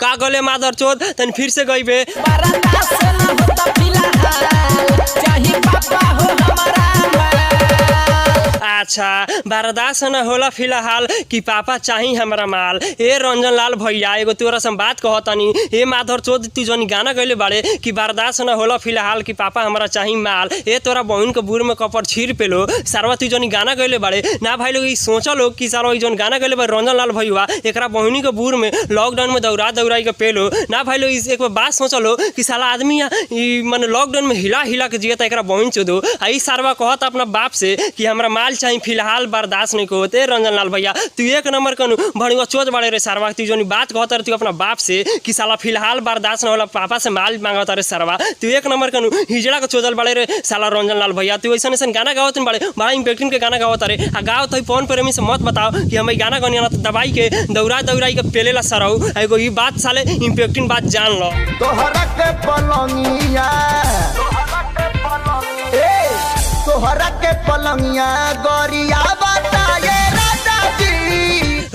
का गले मादर चोद तन फिर से गई बे अच्छा बर्दाश्त न होला फिलहाल कि पापा चाही हमारा माल। ए रंजन लाल भैया एगो तोरा से बात कहतनी ए माधर चोद तू जनी गाना गइले बाड़े कि बर्दाश्त न होला फिलहाल कि पापा हमारा चाही माल। ए तोरा बहन के बुर में कपर छीर पेलो सारवा तू जनी गाना गइले बाड़े ना भाई लोग सोचा लोग कि सारवा जन गाना गइले बा रंजन लाल भैया एकरा बहनी के बुर में लॉकडाउन में दौड़ाई के पेलो ना भाई लोग एक बात सोचा लो कि साला आदमी माने लॉकडाउन में हिला हिला के जियता एकरा बहन चोदो आई सारवा कहता अपना बाप से कि हमारा माल चाहिए फिलहाल बर्दाश्त नहीं होते। रंजन लाल भैया तू एक नंबर कनु भड़ुआ चोद बड़े रे सरवा तू जोनी बात कहता रे तू अपना बाप से कि साला फिलहाल बर्दाश्त न होला पापा से माल मांगता रे सरवा तू एक नंबर कनु हिजड़ा के चोदल बड़े रे साला रंजन लाल भैया तू ऐसा ऐसा गाना गावत बड़े बड़ा इंपैक्टिंग के गाना गावत रे आ गाओ तो फोन प्रेमी से मत बताओ कि हम गाना गनिया तो दवाई के दौड़ाई के पेलेला सरऊ एगो ई बात साले इंपैक्टिंग बात जान लो तोहरा के पलंगिया तोहरा के पलंगिया गोरिया बताए राजा जी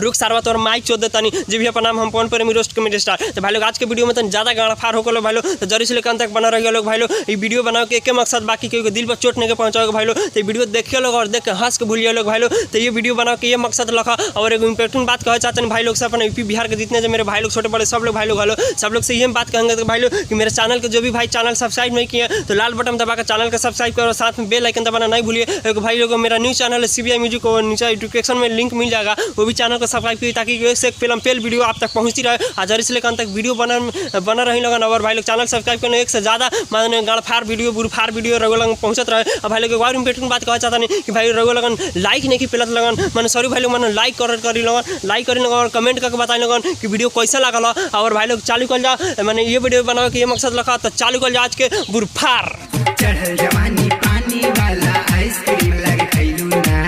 रुक सारवा तोर माइक चोद देतानी जी भी अपना नाम हम फोन प्रेमी रोस्ट कमेडी स्टार। तो भाई लोग आज के वीडियो में तन ज्यादा गाना फार होकर भाई लोग तो जरूर से लेकर तक बना रहिए लोग भाई लोग ये वीडियो बनाओ के एक मकसद बाकी के दिल पर चोट नहीं के पहुंचाओगे भाई लोग तो वीडियो देखिए लोग और देख के हंस के भूलिए लोग भाई लोग तो ये वीडियो बनाओ के ये मकसद रखा और एक इंपैक्टिंग बात कहना चाहते हैं भाई लोग से अपने यूपी बिहार के जितने जो मेरे भाई लोग छोटे बड़े सब लोग भाई लोग सब लोग से ये बात कहेंगे भाई लोग कि मेरे चैनल के जो भी भाई चैनल सब्सक्राइब नहीं किए तो लाल बटन दबा कर चैनल का सब्सक्राइब करो साथ में बेल आइकन दबाना नहीं भूलिए। भाई लोग मेरा न्यूज़ चैनल है CBI म्यूजिक और नीचे डिस्क्रिप्शन में लिंक मिल जाएगा वो भी चैनल को सब्सक्राइब कीजिए ताकि एक फिल्म पेल वीडियो आप तक पहुंचती रहे हजार से लेकर तक वीडियो बना रही लगन और भाई लोग चैनल सब्सक्राइब करने एक से ज़्यादा माने गाड़फार वीडियो बुरफार वीडियो रगो लगन पहुंचत रहे। और भाई लोग और इंपॉर्टेंट बात कहना चाहता नहीं कि भाई रगो लगन लाइक नहीं की पेलत लगन मैंने सॉरी भाई लोग मैंने लाइक करी लगन और कमेंट करके बताए लगन कि वीडियो कैसा लगल और भाई लोग चालू कर जा मैंने ये वीडियो बनाओ कि ये मकसद रखा तो चालू कर जा आज के बुरफार चढ़ल जवानी पानी वाला आइसक्रीम लगे खैलू ना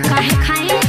काहे खाए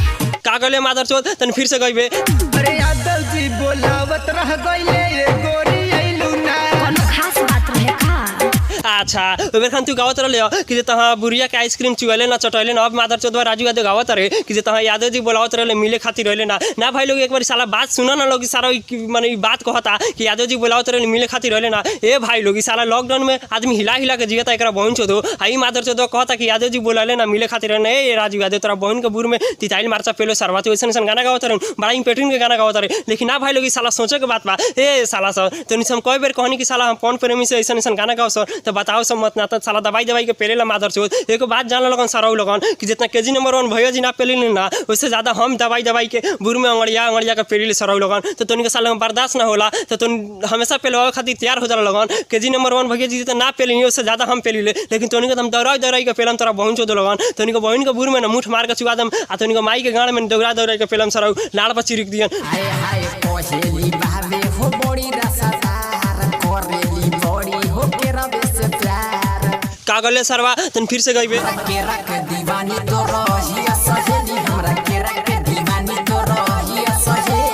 का गले मादर चोद तन फिर से गईबे अरे यादव जी बोलावत रह गइले ये गोरी आइलू ना कोनो खास बात रहे का अच्छा ओबेर खान तू गावत रहे कि जे तहां बुरिया के आइसक्रीम चुगले ना चटले ना अब मादर चोदवा राजू यादव गावत रहे कि जे तहां यादव जी बोलावत रहे मिले खातिर रहले ना भाई लोग एक बार साला बात सुना ना लोग सारा माने बात कहता कि यादव जी बोलावत रहे मिले खातिर रहले ना ए भाई लोग साला लॉकडाउन में आदमी हिला हिला के जियता एकरा बहन चोदो आई मादर चोदवा कहता कि यादव जी बोलाले ना मिले खातिर रहले ए राजू यादव तोरा बहन के बुर में तिताइल मारचा पेलो सरवा तो ऐसा गाना गावत रहे बड़ा इंपॉर्टेंट के गाना गावत रहे लेकिन ना भाई लोग साला सोचे के बात बा ए साला सर तो हम कई बार कहनी कि साला हम कौन प्रेमी से ऐसा गाना गाओ सर तो बताओ सब मत ना साला दवाई के पेलेला मादर चोद एक बात जान लगन सरऊ लगन कि जितना केजी नंबर 1 भैया जी ना पेली ना उससे ज्यादा हम दवाई के बुर में अंगड़िया के पेली सरऊ लगन तो तुन के साला बर्दाश्त ना होला तो तुम हमेशा पेलवा खातिर तैयार हो जा लगन केजी नंबर 1 भैया जी जितना ना पेली उससे ज्यादा हम पेली लेकिन तुन के हम दौड़ाई के पेलम तोरा बहन चोद लगन तुन के बहन के बुर में ना मुठ मार के चुका दम आ तुन के माई के गाड़ में दौड़ाई के पेलम सरऊ लाड़ पर चिरिक दियन हाय हाय कोहेली बावे हो बड़ी रसदार कोरेली बड़ी हो के रबे से प्यार का गले सरवा तन फिर से गईबे के रख दीवानी तो रहिया सहेली हमरा के रख दीवानी तो रहिया सहेली।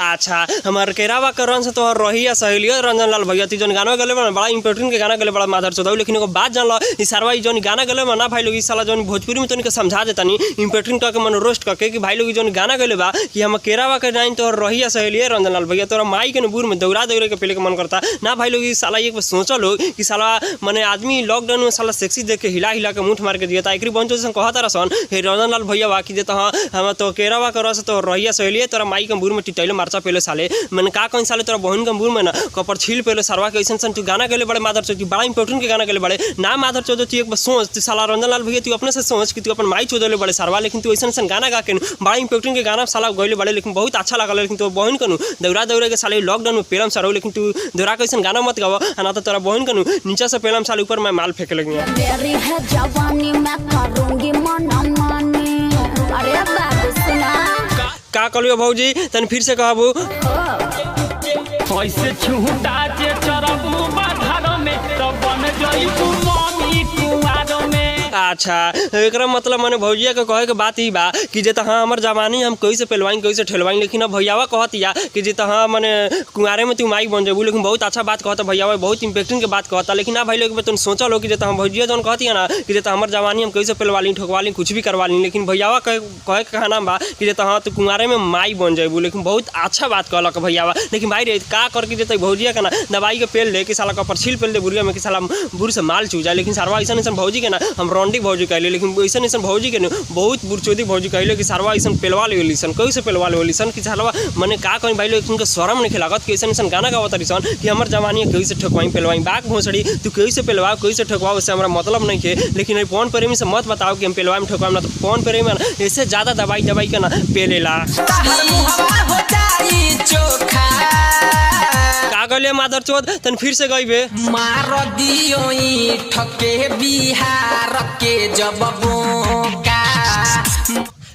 अच्छा हमार केरावा के रन से तो रहिया सहेली रंजन लाल भैया ती जन गाना गले बड़ा इंपॉर्टेंट के गाना गले बड़ा मादर चोदौ लेकिन एगो बात जान लो ई सरवा ई जन गाना गले ना भाई लोग ई साला जन भोजपुरी में तनिक समझा देतानी इंपॉर्टेंट का के मन रोस्ट करके कि भाई लोग जन गाना गले बा कि हम केरावा के नाइन तो रहिया सहेली रंजन लाल भैया तोरा माई के बुर में दौड़ा के पहले के मन करता ना भाई लोग ई साला एक सोचा लो कि साला माने आदमी लॉकडाउन में साला सेक्सी देख के हिला के मुठ मार के दिया एकरी बंचो से कहता रसन हे रंजन लाल भैया बा कि जे तो हम तो केरावा के रस तो रहिया सहेली तोरा माई के बुर में टिटैले मारचा पहले साले मैंने का कहीं साले तोरा बहन के बुर में ना कपर छील पहले सरवा के ऐसा तू गाना गले बड़े मादर चोद बड़ा इंपॉर्टेंट के गाना गले बड़े ना मादर चोद तू एक बार सोच तू साला रंजन लाल भैया तू अपने से सोच कि तू अपन माई चोदले बड़े सरवा लेकिन तू ऐसा गाना गा के बड़ा इंपॉर्टेंट के गाना साला गले बड़े लेकिन बहुत अच्छा लगा लेकिन तू बहन कनु दौड़ा के साले लॉकडाउन में पेलम सरौ लेकिन तू दौड़ा के ऐसा गाना मत गावा ना तो तोरा बहन कनु नीचे से पेलम साल ऊपर मैं माल फेंक लगी तेरी है जवानी मैं करूंगी मना मानी अरे बाबू सुना का कलियो भौजी तन फिर से कहबू कैसे छूटा जे चरबू बाधार में तो बन जइबू मम्मी कुआर में अच्छा एकरा मतलब माने भौजिया के कहे के बात ई बा कि जे तहाँ हमर जवानी हम कैसे पेलवाई कैसे ठेलवाई, लेकिन अब भैयावा कहतिया कि जे तहाँ माने कुंवारे में तू माई बन जेबू। लेकिन बहुत अच्छा बात कहता भैयावा, बहुत इम्पेक्टिंग के बात कहता। लेकिन ना भाई लोग तुम सोचल हो कि जे तहाँ भौजिया जौन कहती है ना कि जे हमर जवानी हम कैसे पेलवा ली ठोकवा ली कुछ भी करवा ली, लेकिन भैयावा कहे के कहना बा कि जे तहाँ तू कुंवारे में माई बन जेबू। लेकिन बहुत अच्छा बात कहलक भैयावा। लेकिन भाई रे का करके जे भौजिया के ना दवाई के पेल दे कि साला कपर छील पेल दे बुढ़िया में कि साला बुढ़ से माल चू जाए। लेकिन सारवा ऐसा ऐसा भौजी के ना हम रॉन्डी भौजी कहले, लेकिन ऐसा ऐसा भौजी के बहुत बुरचोदी भौजी कहले कि सारवा ऐसा पेलवा ले सन कैसे पेलवा ले सन कि सारवा मने का कहीं भाई लोग उनके शर्म नहीं लागत कि ऐसा ऐसा गाना गावत रही कि हमर जवानी कैसे ठोकवाई पेलवाई बाग भोसड़ी तू कैसे पेलवाओ कैसे ठोकवाओ, उससे हमारा मतलब नहीं है। लेकिन पवन प्रेमी से मत बताओ कि हम पेलवाई में ठोकवाई ना, तो पवन प्रेमी ना इससे ज़्यादा दवाई के ना पेलेला। का कहले मादर चोद तन फिर से गई बे मार दियो ठके बिहार के जब बोका।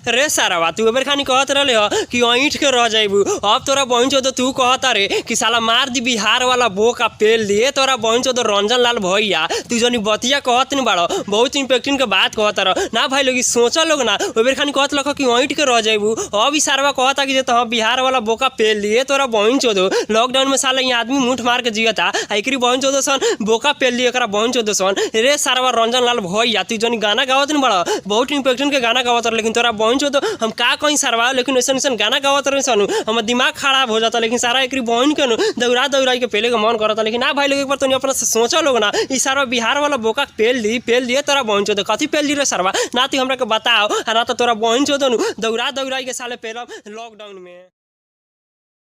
रे सारा तू एबर खानी कहत रहे हो कि ईंट के रह जाइबू, अब तोरा बहन चोद तू कहता रे कि साला मार दी बिहार वाला बोका पेल दिए तोरा बहन चोद रंजन लाल भैया तू जनी बतिया कहत नहीं बाड़ो बहुत इम्पेक्टिंग के बात कहता रह ना भाई लोग सोचा लोग ना एबर खानी कहत लख कि ईंट के रह जाइबू। अब ई सारवा कहता कि तो बिहार वाला बोका पेल दिए तोरा बहन चोद लॉकडाउन में साला ये आदमी मुठ मार के जियता एकरी बहन चोद सन बोका पेल दिए एकरा बहन चोद सन। रे सारवा रंजन लाल भैया तू जनी गाना गावत नहीं बाड़ो बहुत इम्पेक्टिंग के गाना गावत, लेकिन तोरा बहन चोद हम का कहीं सरवा लेकिन ऐसा ऐसा गाना गावत रहे सन हमारा दिमाग खराब हो जाता। लेकिन सारा एक बहन के दौड़ा के पेले का मन करता। लेकिन ना भाई लोग एक बार तो अपना सोचा लोग ना इस सारा बिहार वाला बोका पेल दिए तोरा बहन चोद कथी पेल दी रे सरवा ना तू हमरा के बताओ ना तो तोरा बहन चोद दौड़ा के साले पेल लॉकडाउन में।